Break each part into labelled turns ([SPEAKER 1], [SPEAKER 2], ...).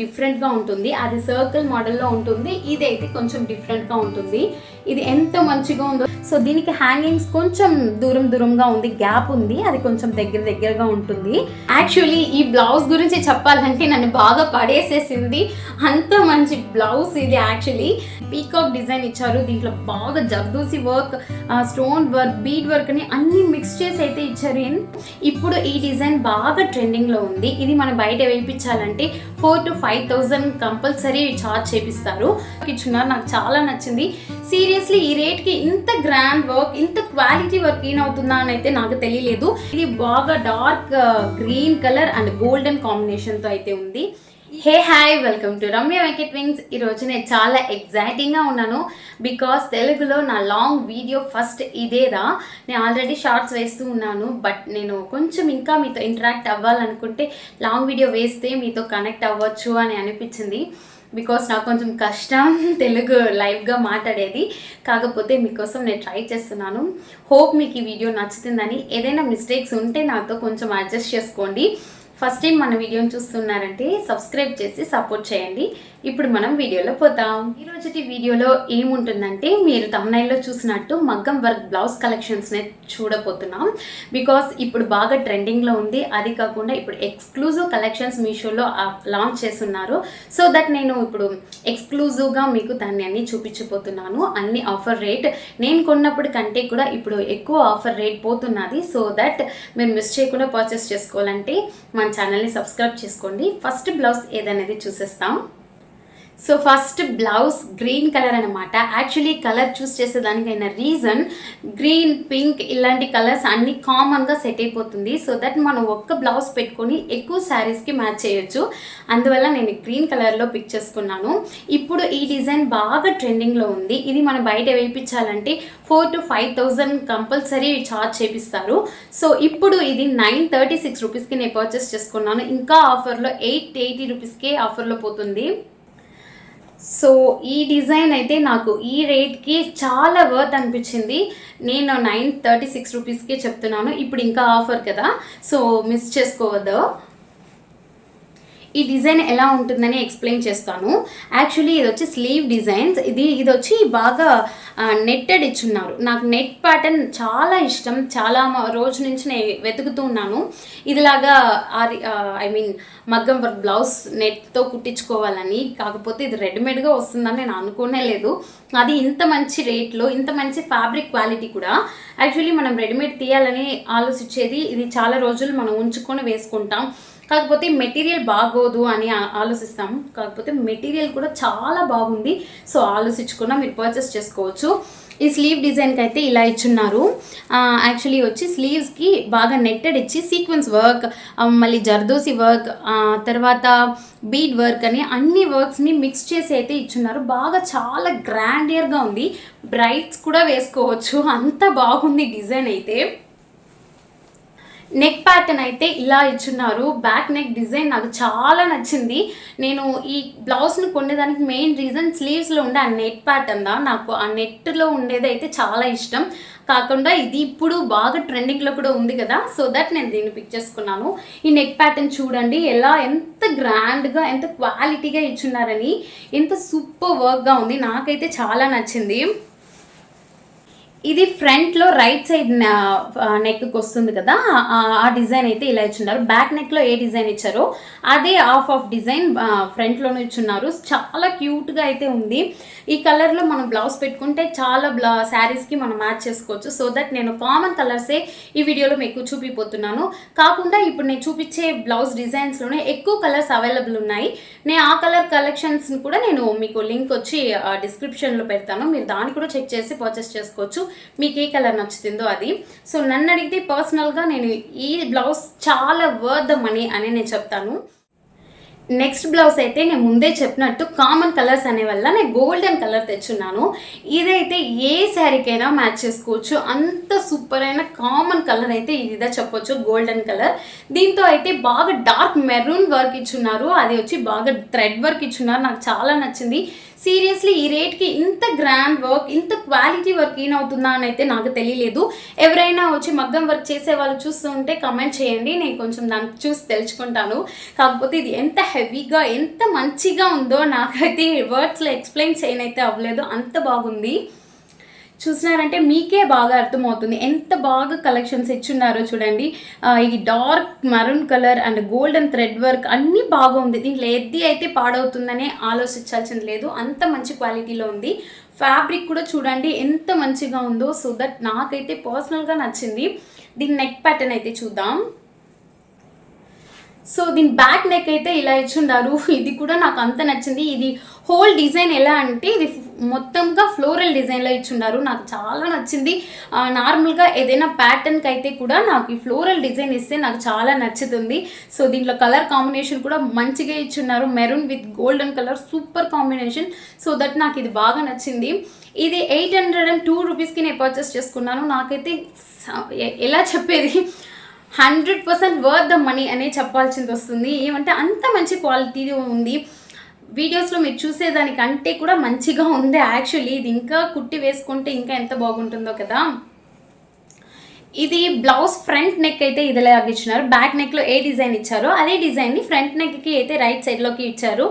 [SPEAKER 1] Different గా ఉంటుంది. అది సర్కిల్ మోడల్లో ఉంటుంది, ఇదైతే కొంచెం డిఫరెంట్ గా ఉంటుంది. ఇది ఎంత మంచిగా ఉందో. సో దీనికి హ్యాంగింగ్స్ కొంచెం దూరంగా ఉంది, గ్యాప్ ఉంది, అది కొంచెం దగ్గరగా ఉంటుంది. యాక్చువల్లీ ఈ బ్లౌజ్ గురించి చెప్పాలంటే నన్ను బాగా పడేసేసింది. అంత మంచి బ్లౌజ్ ఇది. యాక్చువల్లీ పీకాక్ డిజైన్ ఇచ్చారు, దీంట్లో బాగా zardozi work, stone work, bead work అని అన్ని మిక్స్ చేసి అయితే ఇచ్చారు. ఇప్పుడు ఈ డిజైన్ బాగా ట్రెండింగ్ లో ఉంది. ఇది మనం బయట వేయించాలంటే 4,000 to 5,000 కంపల్సరీ చార్జ్ చేపిస్తారు. ఇచ్చున్నారు, నాకు చాలా నచ్చింది. సీరియస్లీ ఈ రేట్ కి ఇంత గ్రాండ్ వర్క్, ఇంత క్వాలిటీ వర్క్ ఏమవుతుందా అని అయితే నాకు తెలియలేదు. ఇది బాగా dark green colour and golden combination తో అయితే ఉంది. Hey hi, welcome to Ramya Venkat wings. ఈరోజు నేను చాలా ఎగ్జైటింగ్గా ఉన్నాను. బికాస్ తెలుగులో నా లాంగ్ వీడియో ఫస్ట్ ఇదేదా. నేను ఆల్రెడీ షార్ట్స్ వేస్తూ ఉన్నాను, బట్ నేను కొంచెం ఇంకా మీతో ఇంటరాక్ట్ అవ్వాలనుకుంటే లాంగ్ వీడియో వేస్తే మీతో కనెక్ట్ అవ్వచ్చు అని అనిపించింది. బికాస్ నాకు కొంచెం కష్టం తెలుగు లైవ్గా మాట్లాడేది. కాకపోతే మీకోసం నేను ట్రై చేస్తున్నాను. హోప్ మీకు ఈ వీడియో నచ్చుతుందని. ఏదైనా మిస్టేక్స్ ఉంటే నాతో కొంచెం అడ్జస్ట్ చేసుకోండి. ఫస్ట్ టైం మన వీడియోని చూస్తున్నారంటే సబ్స్క్రైబ్ చేసి సపోర్ట్ చేయండి. ఇప్పుడు మనం వీడియోలో పోతాం. ఈరోజు వీడియోలో ఏముంటుందంటే, మీరు తమ్నైల్లో చూసినట్టు మగ్గం వర్క్ బ్లౌజ్ కలెక్షన్స్ని చూడబోతున్నాం. బికాస్ ఇప్పుడు బాగా ట్రెండింగ్లో ఉంది. అది కాకుండా ఇప్పుడు ఎక్స్క్లూజివ్ కలెక్షన్స్ మీషోలో లాంచ్ చేస్తున్నారు. సో దట్ నేను ఇప్పుడు ఎక్స్క్లూజివ్గా మీకు దాన్ని అన్ని చూపించబోతున్నాను. అన్ని ఆఫర్ రేట్, నేను కొన్నప్పుడు కంటే కూడా ఇప్పుడు ఎక్కువ ఆఫర్ రేట్ పోతున్నది. సో దట్ మీరు మిస్ చేయకుండా పర్చేస్ చేసుకోవాలంటే మన ఛానల్ని సబ్స్క్రైబ్ చేసుకోండి. ఫస్ట్ బ్లౌజ్ ఏదనేది చూసేస్తాం. So first blouse green colour అనమాట. యాక్చువల్లీ కలర్ చూస్ చేసేదానికైనా రీజన్, గ్రీన్, పింక్ ఇలాంటి కలర్స్ అన్ని కామన్గా సెట్ అయిపోతుంది. సో దట్ మనం ఒక్క బ్లౌజ్ పెట్టుకొని ఎక్కువ శారీస్కి మ్యాచ్ చేయొచ్చు. అందువల్ల నేను గ్రీన్ కలర్లో పిక్ చేసుకున్నాను. ఇప్పుడు ఈ డిజైన్ బాగా ట్రెండింగ్లో ఉంది. ఇది మనం బయట వేయించాలంటే 4,000 to 5,000 కంపల్సరీ చార్జ్ చేపిస్తారు. సో ఇప్పుడు ఇది 936 రూపీస్కి నేను పర్చేస్ చేసుకున్నాను. ఇంకా ఆఫర్లో 880 రూపీస్కే ఆఫర్లో పోతుంది. సో ఈ డిజైన్ అయితే నాకు ఈ రేట్కి చాలా వర్త్ అనిపించింది. నేను 936 రూపీస్కే చెప్తున్నాను. ఇప్పుడు ఇంకా ఆఫర్ కదా, సో మిస్ చేసుకోవద్దు. ఈ డిజైన్ ఎలా ఉంటుందని ఎక్స్ప్లెయిన్ చేస్తాను. యాక్చువల్లీ ఇది వచ్చి స్లీవ్ డిజైన్స్. ఇది వచ్చి బాగా నెట్టెడ్ ఇచ్చున్నారు. నాకు నెట్ ప్యాటర్న్ చాలా ఇష్టం. చాలా రోజు నుంచి నేను వెతుకుతూ ఉన్నాను ఇదిలాగా మగ్గం వర్క్ బ్లౌజ్ నెట్తో కుట్టించుకోవాలని. కాకపోతే ఇది రెడీమేడ్గా వస్తుందని నేను అనుకోనే లేదు. అది ఇంత మంచి రేట్లో, ఇంత మంచి ఫ్యాబ్రిక్ క్వాలిటీ కూడా. యాక్చువల్లీ మనం రెడీమేడ్ తీయాలని ఆలోచించేది, ఇది చాలా రోజులు మనం ఉంచుకొని వేసుకుంటాం. కాకపోతే మెటీరియల్ బాగోదు అని ఆలోచిస్తాం. కాకపోతే మెటీరియల్ కూడా చాలా బాగుంది. సో ఆలోచించుకున్నా మీరు పర్చేస్ చేసుకోవచ్చు. ఈ స్లీవ్ డిజైన్కి అయితే ఇలా ఇచ్చున్నారు. యాక్చువల్లీ వచ్చి స్లీవ్స్కి బాగా నెట్టెడ్ ఇచ్చి సీక్వెన్స్ వర్క్, మళ్ళీ జర్దోసి వర్క్, తర్వాత బీడ్ వర్క్ అని అన్ని వర్క్స్ని మిక్స్ చేసి అయితే ఇచ్చున్నారు. బాగా చాలా గ్రాండియర్గా ఉంది. బ్రైడ్స్ కూడా వేసుకోవచ్చు, అంత బాగుంది డిజైన్ అయితే. నెక్ ప్యాటర్న్ అయితే ఇలా ఇచ్చున్నారు. బ్యాక్ నెక్ డిజైన్ నాకు చాలా నచ్చింది. నేను ఈ బ్లౌజ్ను కొనేదానికి మెయిన్ రీజన్ స్లీవ్స్లో ఉండే ఆ నెట్ ప్యాటర్న్ నాకు ఆ నెట్లో ఉండేది అయితే చాలా ఇష్టం. కాకుండా ఇది ఇప్పుడు బాగా ట్రెండింగ్లో కూడా ఉంది కదా, సో దట్ నేను దీన్ని పిక్ చేసుకున్నాను. ఈ నెక్ ప్యాటర్న్ చూడండి ఎంత గ్రాండ్గా, ఎంత క్వాలిటీగా ఇచ్చున్నారని, ఎంత సూపర్ వర్క్గా ఉంది. నాకైతే చాలా నచ్చింది. ఇది ఫ్రంట్లో రైట్ సైడ్ నెక్కి వస్తుంది కదా, ఆ డిజైన్ అయితే ఇలా ఇచ్చున్నారు. బ్యాక్ నెక్లో ఏ డిజైన్ ఇచ్చారో అదే ఆఫ్ డిజైన్ ఫ్రంట్లోనే ఇచ్చున్నారు. చాలా క్యూట్గా అయితే ఉంది. ఈ కలర్లో మనం బ్లౌజ్ పెట్టుకుంటే చాలా శారీస్కి మనం మ్యాచ్ చేసుకోవచ్చు. సో దట్ నేను కామన్ కలర్సే ఈ వీడియోలో మీకు చూపిపోతున్నాను. కాకుండా ఇప్పుడు నేను చూపించే బ్లౌజ్ డిజైన్స్లోనే ఎక్కువ కలర్స్ అవైలబుల్ ఉన్నాయి. నేను ఆ కలర్ కలెక్షన్స్ని కూడా నేను మీకు లింక్ వచ్చి డిస్క్రిప్షన్లో పెడతాను. మీరు దాన్ని కూడా చెక్ చేసి పర్చేస్ చేసుకోవచ్చు, మీకు ఏ కలర్ నచ్చుతుందో అది. సో నన్ను అడిగితే పర్సనల్గా నేను ఈ బ్లౌజ్ చాలా వర్త్ ద మనీ అని నేను చెప్తాను. నెక్స్ట్ బ్లౌజ్ అయితే నేను ముందే చెప్పినట్టు కామన్ కలర్స్ అనే వల్ల నేను గోల్డెన్ కలర్ తెచ్చున్నాను. ఇదైతే ఏ శారీకైనా మ్యాచ్ చేసుకోవచ్చు, అంత సూపర్ అయిన కామన్ కలర్ అయితే ఇదే చెప్పొచ్చు, గోల్డెన్ కలర్. దీంతో అయితే బాగా డార్క్ మెరూన్ వర్క్ ఇచ్చున్నారు. అది వచ్చి బాగా థ్రెడ్ వర్క్ ఇచ్చున్నారు. నాకు చాలా నచ్చింది. సీరియస్లీ ఈ రేట్కి ఇంత గ్రాండ్ వర్క్, ఇంత క్వాలిటీ వర్క్ ఏమవుతుందా అని అయితే నాకు తెలియలేదు. ఎవరైనా వచ్చి మగ్గం వర్క్ చేసే వాళ్ళు చూస్తూ ఉంటే కమెంట్ చేయండి, నేను కొంచెం దాన్ని చూసి తెలుసుకుంటాను. కాకపోతే ఇది ఎంత హెవీగా ఎంత మంచిగా ఉందో నాకైతే వర్డ్స్లో ఎక్స్ప్లెయిన్ చేయనైతే అవ్వలేదు, అంత బాగుంది. చూసినారంటే మీకే బాగా అర్థమవుతుంది ఎంత బాగా కలెక్షన్స్ ఇచ్చున్నారో చూడండి. ఈ dark maroon colour and golden thread work అన్నీ బాగుంది. దీంట్లో ఏది అయితే పాడవుతుందనే ఆలోచించాల్సింది లేదు, అంత మంచి క్వాలిటీలో ఉంది. ఫ్యాబ్రిక్ కూడా చూడండి ఎంత మంచిగా ఉందో. సో దట్ నాకైతే పర్సనల్గా నచ్చింది. దీని నెక్ ప్యాటర్న్ అయితే చూద్దాం. సో దీని బ్యాక్ నెక్ అయితే ఇలా ఇచ్చుండారు, ఇది కూడా నాకు అంత నచ్చింది. ఇది హోల్ డిజైన్ ఎలా అంటే ఇది మొత్తంగా ఫ్లోరల్ డిజైన్లో ఇచ్చుండారు, నాకు చాలా నచ్చింది. నార్మల్గా ఏదైనా ప్యాటర్న్కి అయితే కూడా నాకు ఈ ఫ్లోరల్ డిజైన్ ఇస్తే నాకు చాలా నచ్చుతుంది. సో దీంట్లో కలర్ కాంబినేషన్ కూడా మంచిగా ఇచ్చున్నారు, maroon with golden colour, super combination. So that నాకు ఇది బాగా నచ్చింది. ఇది 802 రూపీస్కి నేను పర్చేస్ చేసుకున్నాను. నాకైతే ఎలా చెప్పేది 100% వర్త్ ద మనీ అనే చెప్పాల్సింది వస్తుంది. ఏమంటే అంత మంచి క్వాలిటీ ఉంది. వీడియోస్లో మీరు చూసేదానికంటే కూడా మంచిగా ఉంది. యాక్చువల్లీ ఇది ఇంకా కుట్టి వేసుకుంటే ఇంకా ఎంత బాగుంటుందో కదా. ఇది బ్లౌజ్ ఫ్రంట్ నెక్ అయితే ఇదిలాగా ఇచ్చినారు. బ్యాక్ నెక్లో ఏ డిజైన్ ఇచ్చారో అదే డిజైన్ని ఫ్రంట్ నెక్కి అయితే రైట్ సైడ్లోకి ఇచ్చారు.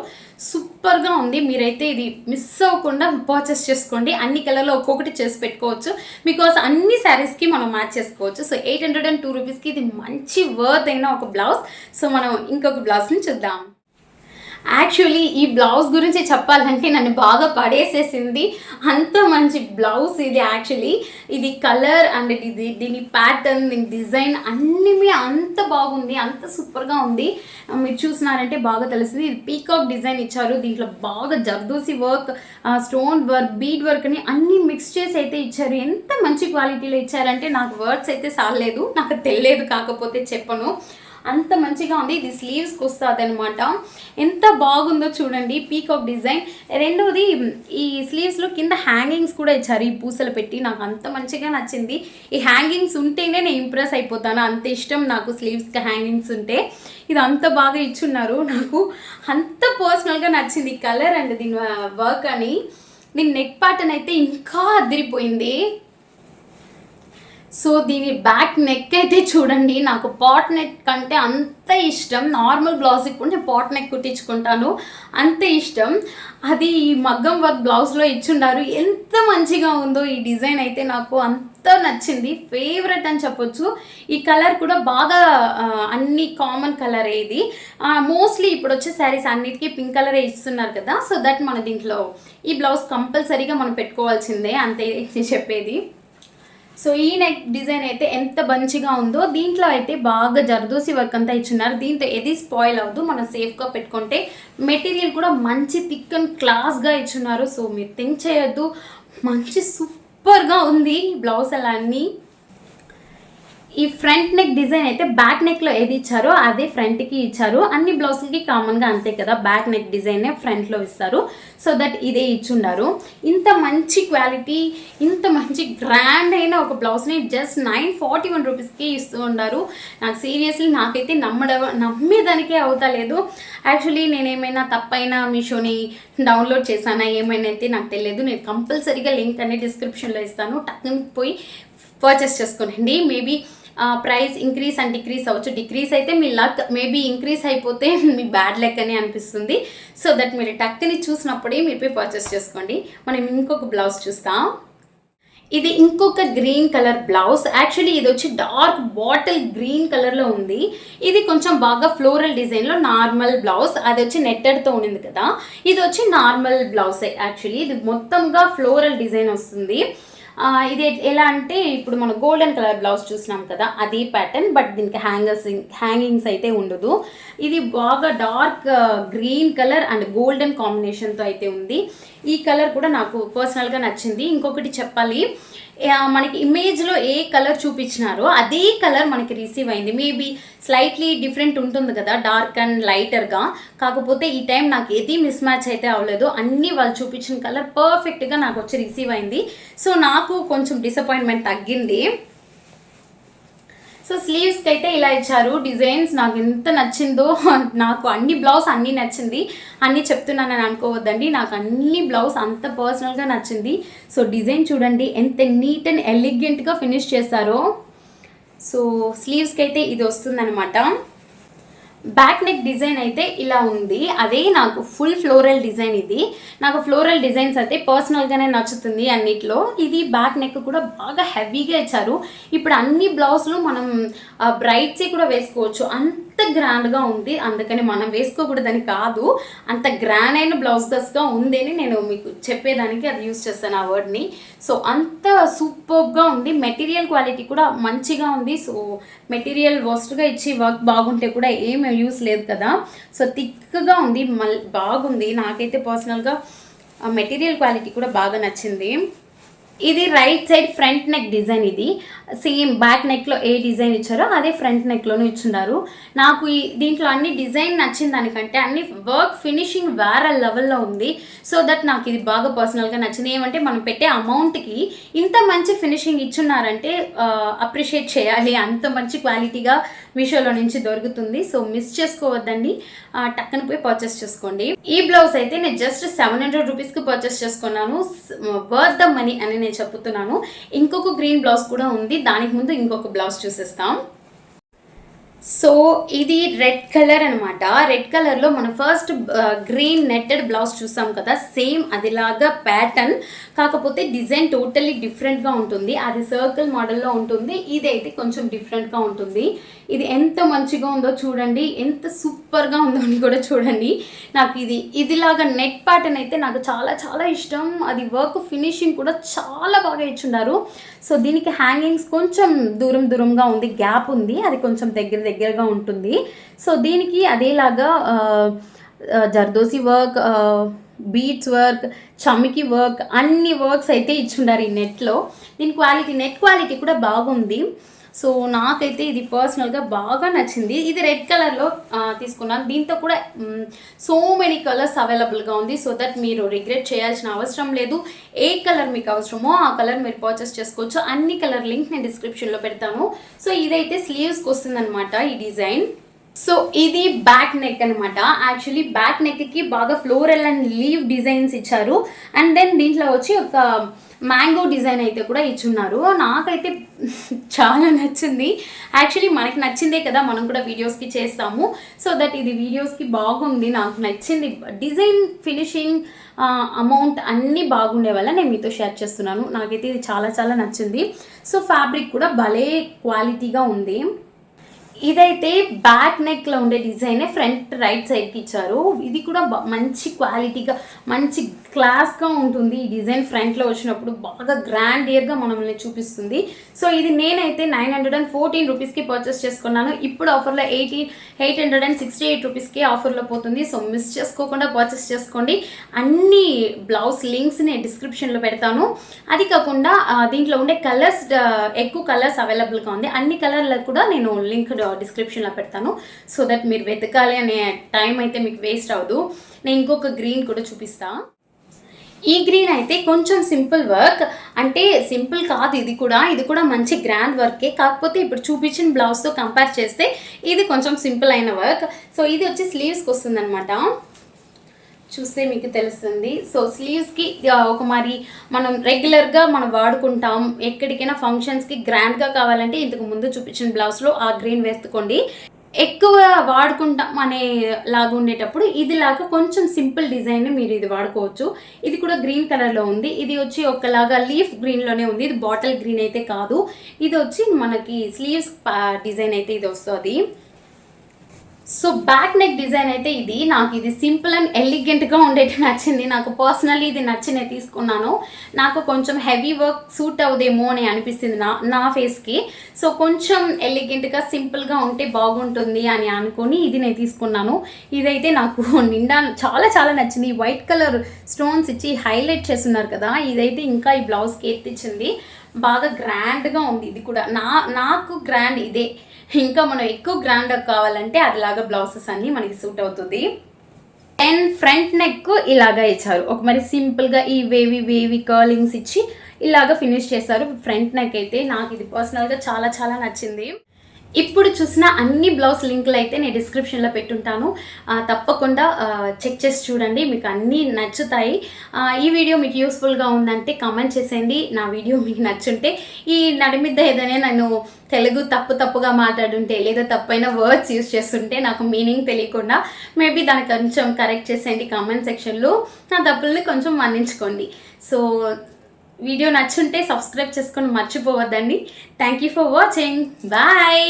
[SPEAKER 1] సూపర్గా ఉంది. మీరైతే ఇది మిస్ అవ్వకుండా పర్చేస్ చేసుకోండి. అన్ని కలర్లో ఒక్కొక్కటి చేసి పెట్టుకోవచ్చు, బికాస్ అన్ని శారీస్కి మనం మ్యాచ్ చేసుకోవచ్చు. సో 802 రూపీస్కి ఇది మంచి వర్త్ అయిన ఒక బ్లౌజ్. సో మనం ఇంకొక బ్లౌజ్ని చూద్దాం. యాక్చువల్లీ ఈ బ్లౌజ్ గురించి చెప్పాలంటే నన్ను బాగా పడేసేసింది, అంత మంచి బ్లౌజ్ ఇది. యాక్చువల్లీ ఇది కలర్ అండ్ ఇది దీని ప్యాటర్న్, దీని డిజైన్ అన్నీ అంత బాగుంది, అంత సూపర్గా ఉంది. మీరు చూసినారంటే బాగా తెలుస్తుంది. ఇది పీకాక్ డిజైన్ ఇచ్చారు, దీంట్లో బాగా zardozi work, stone work, bead work అని అన్నీ మిక్స్ చేసి అయితే ఇచ్చారు. ఎంత మంచి క్వాలిటీలో ఇచ్చారంటే నాకు వర్డ్స్ అయితే సాలేదు, నాకు తెలియదు, కాకపోతే చెప్పను, అంత మంచిగా ఉంది. ఇది స్లీవ్స్కి వస్తుంది అనమాట. ఎంత బాగుందో చూడండి, పీకాక్ డిజైన్. రెండోది ఈ స్లీవ్స్లో కింద హ్యాంగింగ్స్ కూడా ఇచ్చారు, ఈ పూసలు పెట్టి. నాకు అంత మంచిగా నచ్చింది. ఈ హ్యాంగింగ్స్ ఉంటేనే నేను ఇంప్రెస్ అయిపోతాను, అంత ఇష్టం నాకు స్లీవ్స్కి హ్యాంగింగ్స్ ఉంటే. ఇది అంత బాగా ఇచ్చున్నారు, నాకు అంత పర్సనల్గా నచ్చింది కలర్ అండ్ దీని వర్క్ అని. దీని నెక్ ప్యాటర్న్ అయితే ఇంకా అదిరిపోయింది. సో దీని బ్యాక్ నెక్ అయితే చూడండి, నాకు పాట్ నెక్ కంటే అంత ఇష్టం. నార్మల్ బ్లౌజ్కి కూడా నేను పాట్ నెక్ కుట్టించుకుంటాను, అంత ఇష్టం. అది ఈ మగ్గం వర్క్ బ్లౌజ్లో ఇచ్చుండారు. ఎంత మంచిగా ఉందో ఈ డిజైన్ అయితే నాకు అంత నచ్చింది, ఫేవరెట్ అని చెప్పొచ్చు. ఈ కలర్ కూడా బాగా అన్ని కామన్ కలర్ ఇది. మోస్ట్లీ ఇప్పుడు వచ్చే శారీస్ అన్నిటికీ పింక్ కలరే ఇస్తున్నారు కదా. సో దట్ మన దీంట్లో ఈ బ్లౌజ్ కంపల్సరీగా మనం పెట్టుకోవాల్సిందే, అంతే చెప్పేది. సో ఈ నెక్ డిజైన్ అయితే ఎంత మంచిగా ఉందో. దీంట్లో అయితే బాగా జర్దోసి వర్క్ అంతా ఇచ్చున్నారు. దీంతో ఏది స్పాయిల్ అవ్వదు, మనం సేఫ్గా పెట్టుకుంటే. మెటీరియల్ కూడా మంచి థిక్ అండ్ క్లాస్గా ఇచ్చున్నారు. సో మీరు థింక్ చేయొద్దు, మంచి సూపర్గా ఉంది బ్లౌజ్ అలా అన్నీ. ఈ ఫ్రంట్ నెక్ డిజైన్ అయితే బ్యాక్ నెక్లో ఏది ఇచ్చారో అదే ఫ్రంట్కి ఇచ్చారు. అన్ని బ్లౌజులకి కామన్గా అంతే కదా, బ్యాక్ నెక్ డిజైనే ఫ్రంట్లో ఇస్తారు. సో దట్ ఇదే ఇచ్చుండారు. ఇంత మంచి క్వాలిటీ, ఇంత మంచి గ్రాండ్ అయిన ఒక బ్లౌజ్ని జస్ట్ 941 రూపీస్కి ఇస్తూ ఉన్నారు. నాకు సీరియస్లీ నాకైతే నమ్మేదానికే అవుతలేదు. యాక్చువల్లీ నేను ఏమైనా తప్పైనా మీషోని డౌన్లోడ్ చేశానా ఏమైనా అయితే నాకు తెలియదు. నేను కంపల్సరీగా లింక్ అనేది డిస్క్రిప్షన్లో ఇస్తాను, టక్కుని పోయి పర్చేస్ చేసుకోనండి. Maybe price increase and decrease అవ్వచ్చు. డిక్రీజ్ అయితే మీ లక్, మేబీ ఇంక్రీజ్ అయిపోతే మీ బ్యాడ్ లక్ అని అనిపిస్తుంది. సో దట్ మీరు టక్కుని చూసినప్పుడే మీరు పోయి పర్చేస్ చేసుకోండి. మనం ఇంకొక బ్లౌజ్ చూస్తాం. ఇది ఇంకొక గ్రీన్ కలర్ బ్లౌజ్. యాక్చువల్లీ ఇది వచ్చి డార్క్ బాటిల్ గ్రీన్ కలర్లో ఉంది. ఇది కొంచెం బాగా ఫ్లోరల్ డిజైన్లో నార్మల్ బ్లౌజ్, అది వచ్చి నెట్టెడ్తో ఉంది కదా. ఇది వచ్చి నార్మల్ బ్లౌజ్. యాక్చువల్లీ ఇది మొత్తంగా ఫ్లోరల్ డిజైన్ వస్తుంది. ఇది ఎలా అంటే ఇప్పుడు మనం గోల్డెన్ కలర్ బ్లౌజ్ చూసినాం కదా, అది ప్యాటర్న్. బట్ దీనికి హ్యాంగింగ్స్ అయితే ఉండదు. ఇది బాగా dark green colour and golden కాంబినేషన్తో అయితే ఉంది. ఈ కలర్ కూడా నాకు పర్సనల్గా నచ్చింది. ఇంకొకటి చెప్పాలి, మనకి ఇమేజ్లో ఏ కలర్ చూపించినారో అదే కలర్ మనకి రిసీవ్ అయింది. మేబీ స్లైట్లీ డిఫరెంట్ ఉంటుంది కదా, డార్క్ అండ్ లైటర్గా. కాకపోతే ఈ టైం నాకు ఏది మిస్ మ్యాచ్ అయితే అవ్వలేదు, అన్నీ వాళ్ళు చూపించిన కలర్ పర్ఫెక్ట్గా నాకు వచ్చి రిసీవ్ అయింది. సో నాకు కొంచెం డిసప్పాయింట్మెంట్ తగ్గింది. సో స్లీవ్స్కి అయితే ఇలా ఇచ్చారు డిజైన్స్. నాకు ఎంత నచ్చిందో, నాకు అన్ని బ్లౌజ్ అన్నీ నచ్చింది. అన్నీ చెప్తున్నానని అనుకోవద్దండి, నాకు అన్ని బ్లౌజ్ అంత పర్సనల్గా నచ్చింది. సో డిజైన్ చూడండి ఎంత నీట్ అండ్ ఎలిగెంట్గా ఫినిష్ చేశారో. సో స్లీవ్స్కి అయితే ఇది వస్తుందన్నమాట. బ్యాక్ నెక్ డిజైన్ అయితే ఇలా ఉంది. అదే నాకు ఫుల్ ఫ్లోరల్ డిజైన్. ఇది నాకు ఫ్లోరల్ డిజైన్స్ అయితే పర్సనల్గానే నచ్చుతుంది అన్నిట్లో. ఇది బ్యాక్ నెక్ కూడా బాగా హెవీగా ఇచ్చారు. ఇప్పుడు అన్ని బ్లౌజులు మనం బ్రైడ్సే కూడా వేసుకోవచ్చు, అంత గ్రాండ్గా ఉంది. అందుకని మనం వేసుకోకూడదని కాదు, అంత గ్రాండ్ అయిన బ్లౌజెస్గా ఉంది అని నేను మీకు చెప్పేదానికి అది యూస్ చేస్తాను ఆ వర్డ్ని. సో అంత సూపర్గా ఉంది. మెటీరియల్ క్వాలిటీ కూడా మంచిగా ఉంది. సో మెటీరియల్ వర్స్ట్గా ఇచ్చి వర్క్ బాగుంటే కూడా ఏం యూస్ లేదు కదా. సో థిక్గా ఉంది, బాగుంది. నాకైతే పర్సనల్గా మెటీరియల్ క్వాలిటీ కూడా బాగా నచ్చింది. ఇది right side front neck design. ఇది సేమ్ బ్యాక్ నెక్లో ఏ డిజైన్ ఇచ్చారో అదే ఫ్రంట్ నెక్లోనూ ఇచ్చున్నారు. నాకు దీంట్లో అన్ని డిజైన్ నచ్చిన దానికంటే అన్ని వర్క్ ఫినిషింగ్ వేరే లెవెల్లో ఉంది. సో దట్ నాకు ఇది బాగా పర్సనల్గా నచ్చింది. ఏమంటే మనం పెట్టే అమౌంట్కి ఇంత మంచి ఫినిషింగ్ ఇచ్చున్నారంటే అప్రిషియేట్ చేయాలి. అంత మంచి క్వాలిటీగా మీషోలో నుంచి దొరుకుతుంది. సో మిస్ చేసుకోవద్దండి, టక్కన పోయి పర్చేస్ చేసుకోండి. ఈ బ్లౌజ్ అయితే నేను జస్ట్ 700 రూపీస్కి పర్చేస్ చేసుకున్నాను. వర్త్ ద మనీ అని నేను చెప్తున్నాను. ఇంకొక గ్రీన్ బ్లౌజ్ కూడా ఉంది, దానికి ముందు ఇంకొక బ్లౌజ్ చూసేస్తాం. సో ఇది రెడ్ కలర్ అనమాట. రెడ్ కలర్లో మనం ఫస్ట్ గ్రీన్ నెట్టెడ్ బ్లౌజ్ చూసాం కదా, సేమ్ అదిలాగా ప్యాటర్న్, కాకపోతే డిజైన్ టోటల్లీ డిఫరెంట్గా ఉంటుంది. అది సర్కిల్ మోడల్లో ఉంటుంది, ఇదైతే కొంచెం డిఫరెంట్గా ఉంటుంది. ఇది ఎంత మంచిగా ఉందో చూడండి, ఎంత సూపర్గా ఉందో అని కూడా చూడండి. నాకు ఇదిలాగా నెట్ ప్యాటర్న్ అయితే నాకు చాలా చాలా ఇష్టం. అది వర్క్ ఫినిషింగ్ కూడా చాలా బాగా ఇచ్చున్నారు. సో దీనికి హ్యాంగింగ్స్ కొంచెం దూరంగా ఉంది, గ్యాప్ ఉంది, అది కొంచెం దగ్గరగా ఉంటుంది. సో దీనికి అదేలాగా జర్దోసి వర్క్, బీట్స్ వర్క్, చమికి వర్క్, అన్ని వర్క్స్ అయితే ఇచ్చుండారు ఈ నెట్లో. దీని నెట్ క్వాలిటీ కూడా బాగుంది. సో నాకైతే ఇది పర్సనల్గా బాగా నచ్చింది. ఇది రెడ్ కలర్లో తీసుకున్నాను. దీంతో కూడా సో మెనీ కలర్స్ అవైలబుల్గా ఉంది. సో దట్ మీరు రిగ్రెట్ చేయాల్సిన అవసరం లేదు. ఏ కలర్ మీకు అవసరమో ఆ కలర్ మీరు పర్చేస్ చేసుకోవచ్చు. అన్ని కలర్ లింక్ నేను డిస్క్రిప్షన్లో పెడతాను. సో ఇదైతే స్లీవ్స్కి వస్తుందన్నమాట ఈ డిజైన్. సో ఇది బ్యాక్ నెక్ అనమాట. యాక్చువల్లీ బ్యాక్ నెక్కి బాగా ఫ్లోరల్ అండ్ లీవ్ డిజైన్స్ ఇచ్చారు. అండ్ దెన్ దీంట్లో వచ్చి ఒక మ్యాంగో డిజైన్ అయితే కూడా ఇచ్చున్నారు. నాకైతే చాలా నచ్చింది. యాక్చువల్లీ మనకి నచ్చిందే కదా మనం కూడా వీడియోస్కి చేస్తాము. సో దట్ ఇది వీడియోస్కి బాగుంది, నాకు నచ్చింది. డిజైన్, ఫినిషింగ్, అమౌంట్ అన్నీ బాగుండే వల్ల నేను మీతో షేర్ చేస్తున్నాను. నాకైతే ఇది చాలా చాలా నచ్చింది. సో ఫ్యాబ్రిక్ కూడా భలే క్వాలిటీగా ఉంది. ఇదైతే బ్యాక్ నెక్లో ఉండే డిజైనే ఫ్రంట్ రైట్ సైడ్కి ఇచ్చారు. ఇది కూడా మంచి క్వాలిటీగా మంచి క్లాస్గా ఉంటుంది. ఈ డిజైన్ ఫ్రంట్లో వచ్చినప్పుడు బాగా గ్రాండియర్గా మనల్ని చూపిస్తుంది. సో ఇది నేనైతే 914 రూపీస్కి పర్చేస్ చేసుకున్నాను. ఇప్పుడు ఆఫర్లో 868 రూపీస్కి ఆఫర్లో పోతుంది. సో మిస్ చేసుకోకుండా పర్చేస్ చేసుకోండి. అన్ని బ్లౌజ్ లింక్స్ నేను డిస్క్రిప్షన్లో పెడతాను. అది కాకుండా దీంట్లో ఉండే కలర్స్, ఎక్కువ కలర్స్ అవైలబుల్గా ఉంది. అన్ని కలర్లకు కూడా నేను లింక్ డిస్క్రిప్షన్లో పెడతాను. సో దట్ మీరు వెతకాలి అనే టైం అయితే మీకు వేస్ట్ అవ్వదు. నేను ఇంకొక గ్రీన్ కూడా చూపిస్తాను. ఈ గ్రీన్ అయితే కొంచెం సింపుల్ వర్క్, అంటే సింపుల్ కాదు, ఇది కూడా మంచి గ్రాండ్ వర్కే. కాకపోతే ఇప్పుడు చూపించిన బ్లౌజ్తో కంపేర్ చేస్తే ఇది కొంచెం సింపుల్ అయిన వర్క్. సో ఇది వచ్చి స్లీవ్స్కి వస్తుంది అనమాట. చూస్తే మీకు తెలుస్తుంది. సో స్లీవ్స్కి ఒక మరి మనం రెగ్యులర్గా మనం వాడుకుంటాం, ఎక్కడికైనా ఫంక్షన్స్కి గ్రాండ్గా కావాలంటే ఇంతకు ముందు చూపించిన బ్లౌజ్లో ఆ గ్రీన్ వేసుకోండి. ఎక్కువ వాడుకుంటాం అనే లాగా ఉండేటప్పుడు ఇదిలాగా కొంచెం సింపుల్ డిజైన్ మీరు ఇది వాడుకోవచ్చు. ఇది కూడా గ్రీన్ కలర్లో ఉంది. ఇది వచ్చి ఒకలాగా లీఫ్ గ్రీన్లోనే ఉంది. ఇది బాటిల్ గ్రీన్ అయితే కాదు. ఇది వచ్చి మనకి స్లీవ్స్ డిజైన్ అయితే ఇది వస్తుంది. సో బ్యాక్ నెక్ డిజైన్ అయితే ఇది నాకు ఇది సింపుల్ అండ్ ఎలిగెంట్గా ఉండేది నచ్చింది. నాకు పర్సనల్లీ ఇది నచ్చి నేను తీసుకున్నాను. నాకు కొంచెం హెవీ వర్క్ సూట్ అవుదేమో అని అనిపిస్తుంది నా ఫేస్కి. సో కొంచెం ఎలిగెంట్గా సింపుల్గా ఉంటే బాగుంటుంది అని అనుకొని ఇది నేను తీసుకున్నాను. ఇదైతే నాకు నిండా చాలా చాలా నచ్చింది. వైట్ కలర్ స్టోన్స్ ఇచ్చి హైలైట్ చేస్తున్నారు కదా, ఇదైతే ఇంకా ఈ బ్లౌజ్కి ఎత్తిచ్చింది. బాగా గ్రాండ్గా ఉంది. ఇది కూడా నాకు గ్రాండ్ ఇదే. ఇంకా మనం ఎక్కువ గ్రాండ్గా కావాలంటే అదిలాగా బ్లౌజెస్ అన్నీ మనకి సూట్ అవుతుంది. అండ్ ఫ్రంట్ నెక్ ఇలాగా ఇచ్చారు. ఒక మరి సింపుల్గా ఈ వేవీ కర్లింగ్స్ ఇచ్చి ఇలాగా ఫినిష్ చేస్తారు ఫ్రంట్ నెక్ అయితే. నాకు ఇది పర్సనల్గా చాలా చాలా నచ్చింది. ఇప్పుడు చూసిన అన్ని బ్లౌజ్ లింకులు అయితే నేను డిస్క్రిప్షన్లో పెట్టుంటాను, తప్పకుండా చెక్ చేసి చూడండి, మీకు అన్నీ నచ్చుతాయి. ఈ వీడియో మీకు యూస్ఫుల్గా ఉందంటే కామెంట్ చేసేయండి. నా వీడియో మీకు నచ్చుంటే, ఈ నడిమిద్ద ఏదైనా నేను తెలుగు తప్పుగా మాట్లాడుంటే లేదా తప్పైన వర్డ్స్ యూజ్ చేస్తుంటే నాకు మీనింగ్ తెలియకుండా మేబీ దాన్ని కొంచెం కరెక్ట్ చేసేయండి కామెంట్ సెక్షన్లో. నా తప్పుల్ని కొంచెం మన్నించుకోండి. సో వీడియో నచ్చుంటే సబ్స్క్రైబ్ చేసుకొని మర్చిపోవద్దండి. Thank you for watching. Bye.